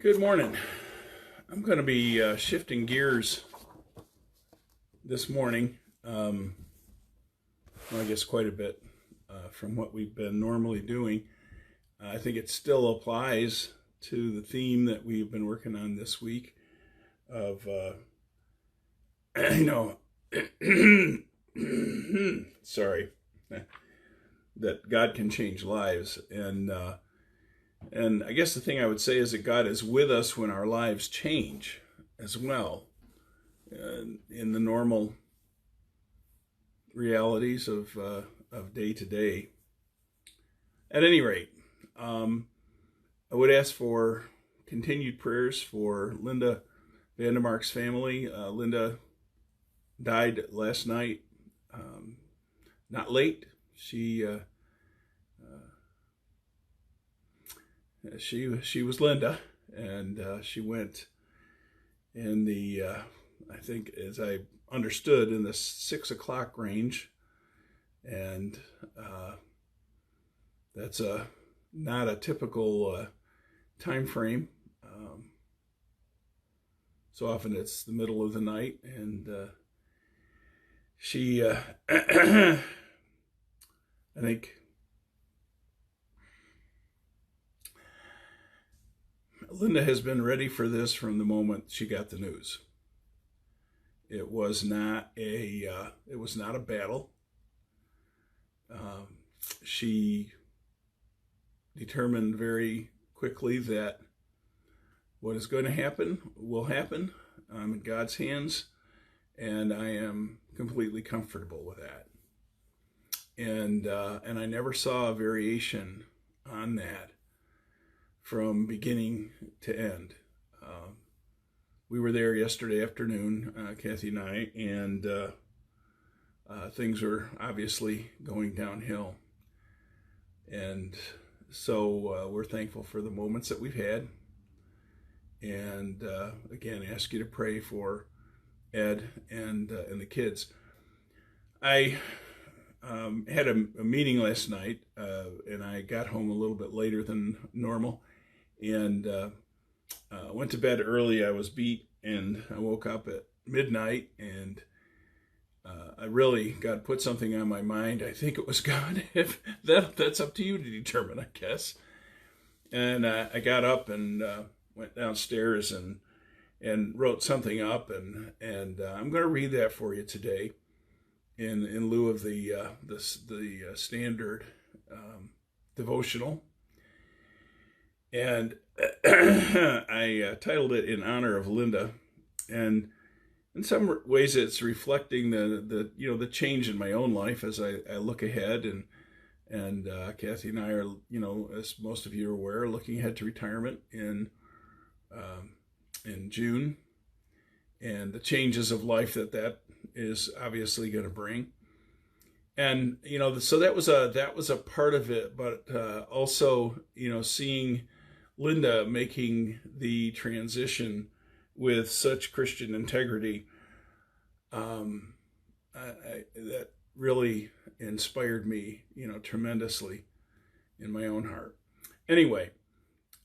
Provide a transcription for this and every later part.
Good morning. I'm going to be shifting gears this morning. I guess quite a bit from what we've been normally doing. I think it still applies to the theme that we've been working on this week of, sorry, that God can change lives. And I guess the thing I would say is that God is with us when our lives change as well, in the normal realities of day to day. At any rate, I would ask for continued prayers for Linda Vandermark's family. Linda died last night, not late. She was Linda, and she went in the, I think, as I understood, in the 6 o'clock range, and that's not a typical time frame. So often it's the middle of the night, and she, I think, Linda has been ready for this from the moment she got the news. It was not a battle. She determined very quickly that what is going to happen will happen. I'm in God's hands, and I am completely comfortable with that. And I never saw a variation on that from beginning to end. We were there yesterday afternoon, Kathy and I, and things were obviously going downhill. And so we're thankful for the moments that we've had. And again, ask you to pray for Ed and the kids. I had a meeting last night, and I got home a little bit later than normal, and went to bed early. I was beat, and I woke up at midnight, and I really, God put something on my mind. I think it was God. If that's up to you to determine, I guess. And I got up and went downstairs and wrote something up, and I'm going to read that for you today, in lieu of the standard devotional. And I titled it "In Honor of Linda," and in some ways it's reflecting the change in my own life as I look ahead, and Kathy and I are, as most of you are aware, looking ahead to retirement in June, and the changes of life that is obviously going to bring. And so that was a part of it, but also seeing Linda making the transition with such Christian integrity, that really inspired me, tremendously in my own heart. Anyway,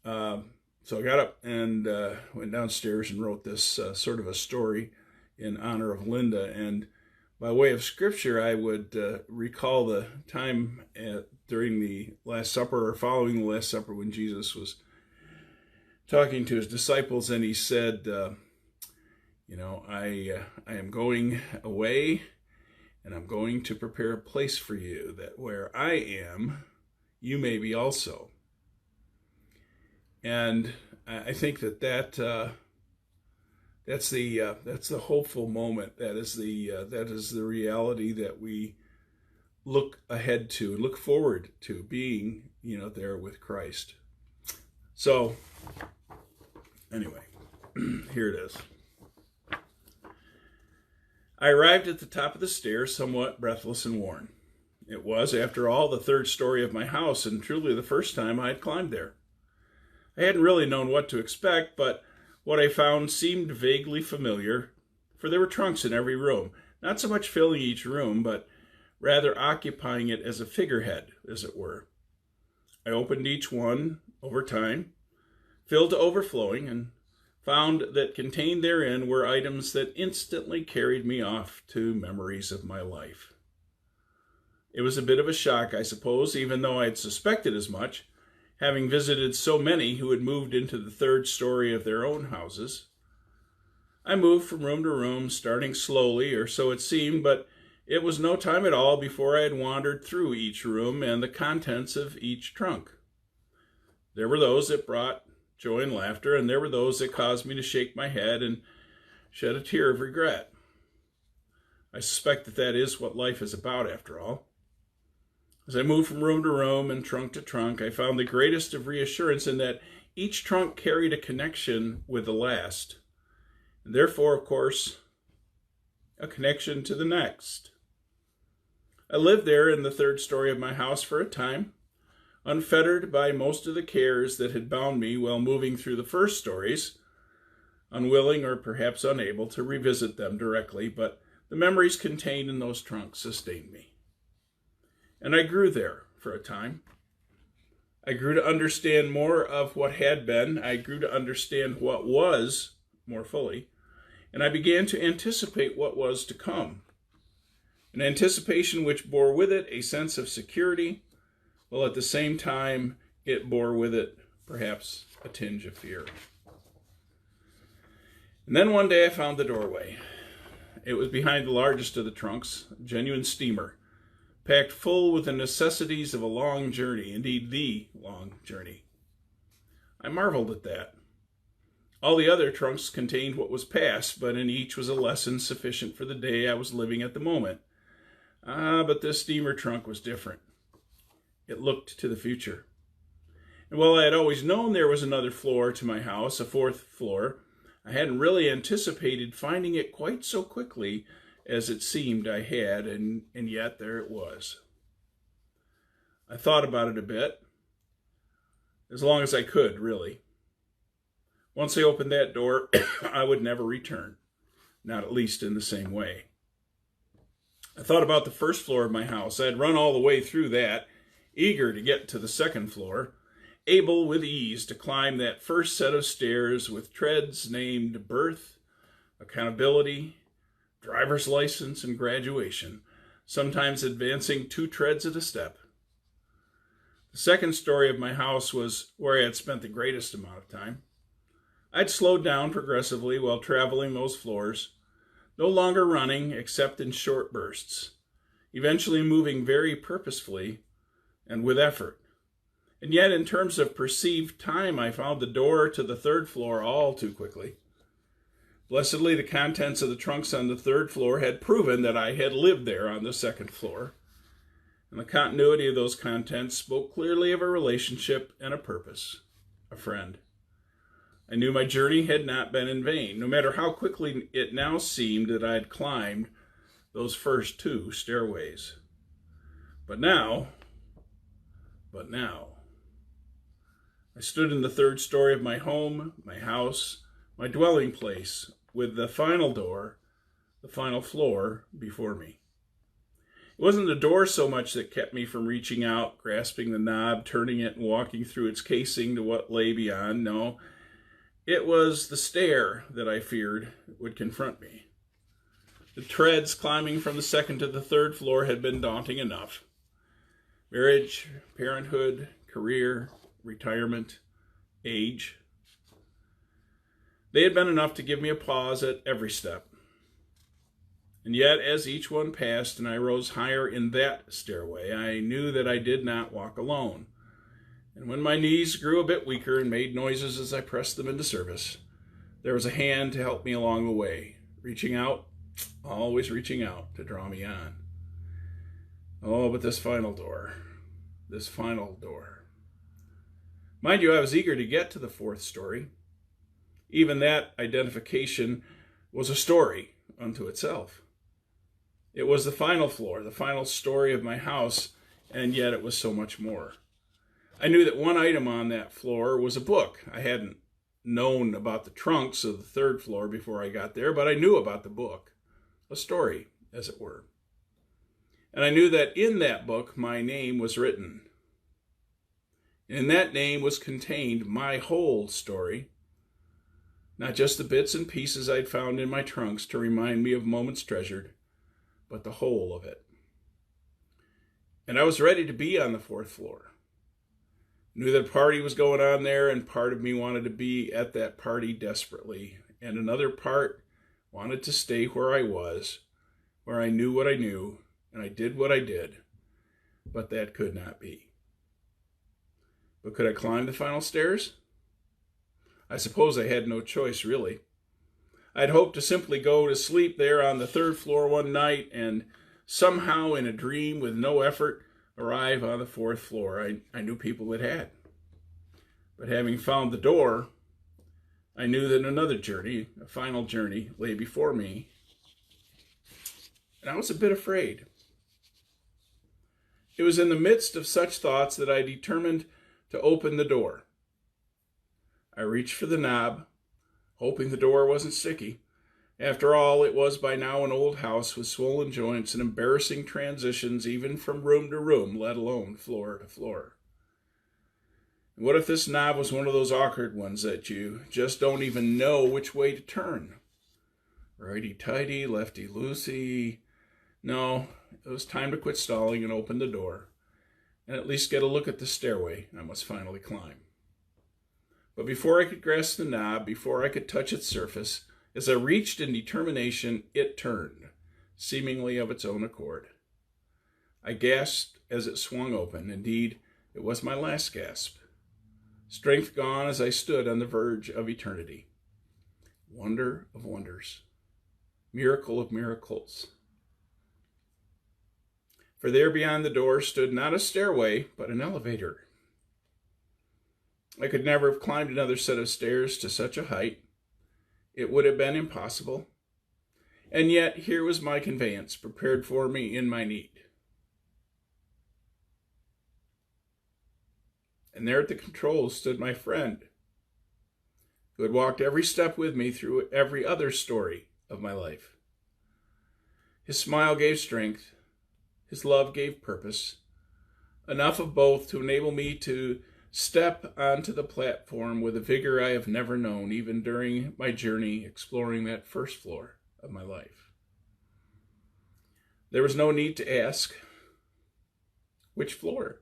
so I got up and went downstairs and wrote this sort of a story in honor of Linda. And by way of scripture, I would recall the time during the Last Supper, or following the Last Supper, when Jesus was talking to his disciples, and he said, I am going away, and I'm going to prepare a place for you, that where I am, you may be also. And I think that's the hopeful moment. That is the reality that we look ahead to and look forward to being, there with Christ. So anyway, here it is. I arrived at the top of the stairs somewhat breathless and worn. It was, after all, the third story of my house, and truly the first time I had climbed there. I hadn't really known what to expect, but what I found seemed vaguely familiar, for there were trunks in every room, not so much filling each room, but rather occupying it as a figurehead, as it were. I opened each one over time, filled to overflowing, and found that contained therein were items that instantly carried me off to memories of my life. It was a bit of a shock, I suppose, even though I had suspected as much, having visited so many who had moved into the third story of their own houses. I moved from room to room, starting slowly, or so it seemed, but it was no time at all before I had wandered through each room and the contents of each trunk. There were those that brought joy and laughter, and there were those that caused me to shake my head and shed a tear of regret. I suspect that is what life is about, after all. As I moved from room to room and trunk to trunk, I found the greatest of reassurance in that each trunk carried a connection with the last, and therefore, of course, a connection to the next. I lived there in the third story of my house for a time, unfettered by most of the cares that had bound me while moving through the first stories, unwilling or perhaps unable to revisit them directly, but the memories contained in those trunks sustained me. And I grew there for a time. I grew to understand more of what had been. I grew to understand what was more fully. And I began to anticipate what was to come. An anticipation which bore with it a sense of security, while at the same time it bore with it perhaps a tinge of fear. And then one day I found the doorway. It was behind the largest of the trunks, a genuine steamer, packed full with the necessities of a long journey, indeed the long journey. I marveled at that. All the other trunks contained what was past, but in each was a lesson sufficient for the day I was living at the moment. But this steamer trunk was different. It looked to the future. And while I had always known there was another floor to my house, a fourth floor, I hadn't really anticipated finding it quite so quickly as it seemed I had, and yet there it was. I thought about it a bit, as long as I could, really. Once I opened that door, I would never return, not at least in the same way. I thought about the first floor of my house. I had run all the way through that, eager to get to the second floor, able with ease to climb that first set of stairs with treads named birth, accountability, driver's license, and graduation, sometimes advancing 2 treads at a step. The second story of my house was where I had spent the greatest amount of time. I'd slowed down progressively while traveling those floors, no longer running except in short bursts, eventually moving very purposefully and with effort. And yet, in terms of perceived time, I found the door to the third floor all too quickly. Blessedly, the contents of the trunks on the third floor had proven that I had lived there on the second floor, and the continuity of those contents spoke clearly of a relationship and a purpose, a friend. I knew my journey had not been in vain, no matter how quickly it now seemed that I had climbed those first 2 stairways. But now, I stood in the third story of my home, my house, my dwelling place, with the final door, the final floor before me. It wasn't the door so much that kept me from reaching out, grasping the knob, turning it, and walking through its casing to what lay beyond. No, it was the stair that I feared would confront me. The treads climbing from the second to the third floor had been daunting enough. Marriage, parenthood, career, retirement, age. They had been enough to give me a pause at every step. And yet, as each one passed and I rose higher in that stairway, I knew that I did not walk alone. And when my knees grew a bit weaker and made noises as I pressed them into service, there was a hand to help me along the way, reaching out, always reaching out to draw me on. Oh, but this final door. Mind you, I was eager to get to the 4th story. Even that identification was a story unto itself. It was the final floor, the final story of my house, and yet it was so much more. I knew that one item on that floor was a book. I hadn't known about the trunks of the 3rd floor before I got there, but I knew about the book, a story, as it were. And I knew that in that book, my name was written. In that name was contained my whole story, not just the bits and pieces I'd found in my trunks to remind me of moments treasured, but the whole of it. And I was ready to be on the 4th floor. Knew that a party was going on there, and part of me wanted to be at that party desperately, and another part wanted to stay where I was, where I knew what I knew, and I did what I did, but that could not be. But could I climb the final stairs? I suppose I had no choice, really. I'd hoped to simply go to sleep there on the 3rd floor one night and somehow in a dream with no effort arrive on the 4th floor. I knew people that had. But having found the door, I knew that another journey, a final journey, lay before me. And I was a bit afraid. It was in the midst of such thoughts that I determined to open the door. I reached for the knob, hoping the door wasn't sticky. After all, it was by now an old house with swollen joints and embarrassing transitions even from room to room, let alone floor to floor. And what if this knob was one of those awkward ones that you just don't even know which way to turn? Righty-tighty, lefty-loosey. No, it was time to quit stalling and open the door, and at least get a look at the stairway I must finally climb. But before I could grasp the knob, before I could touch its surface, as I reached in determination, it turned, seemingly of its own accord. I gasped as it swung open. Indeed, it was my last gasp. Strength gone as I stood on the verge of eternity. Wonder of wonders. Miracle of miracles. For there beyond the door stood not a stairway, but an elevator. I could never have climbed another set of stairs to such a height. It would have been impossible. And yet here was my conveyance prepared for me in my need. And there at the controls stood my friend, who had walked every step with me through every other story of my life. His smile gave strength. His love gave purpose. Enough of both to enable me to step onto the platform with a vigor I have never known, even during my journey exploring that 1st floor of my life. There was no need to ask which floor.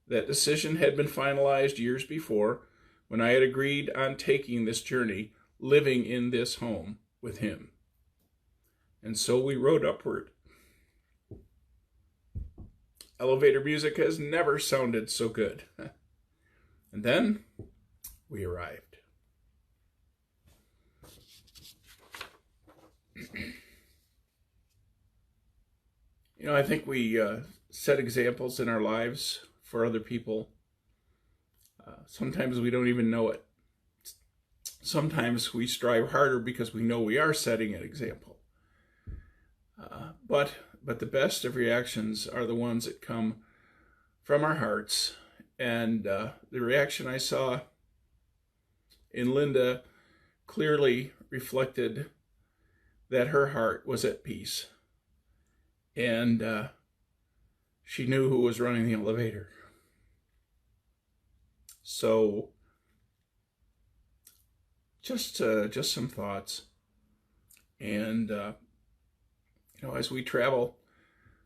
That decision had been finalized years before, when I had agreed on taking this journey, living in this home with him. And so we rode upward. Elevator music has never sounded so good. And then we arrived. I think we set examples in our lives for other people. Sometimes we don't even know it. Sometimes we strive harder because we know we are setting an example. But the best of reactions are the ones that come from our hearts. And the reaction I saw in Linda clearly reflected that her heart was at peace. And she knew who was running the elevator. So just some thoughts. And as we travel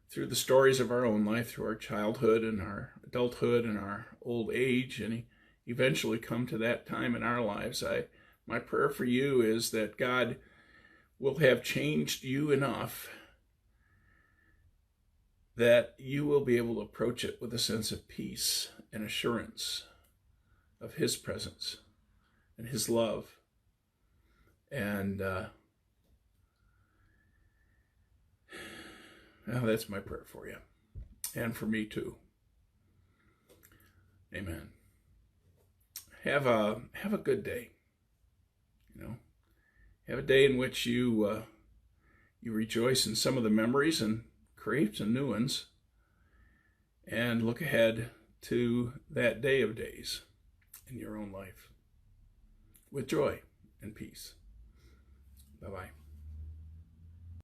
through the stories of our own life, through our childhood and our adulthood and our old age, and eventually come to that time in our lives, my prayer for you is that God will have changed you enough that you will be able to approach it with a sense of peace and assurance of His presence and His love. And that's my prayer for you, and for me too. Amen. Have a good day. Have a day in which you rejoice in some of the memories and create some new ones, and look ahead to that day of days in your own life with joy and peace. Bye-bye.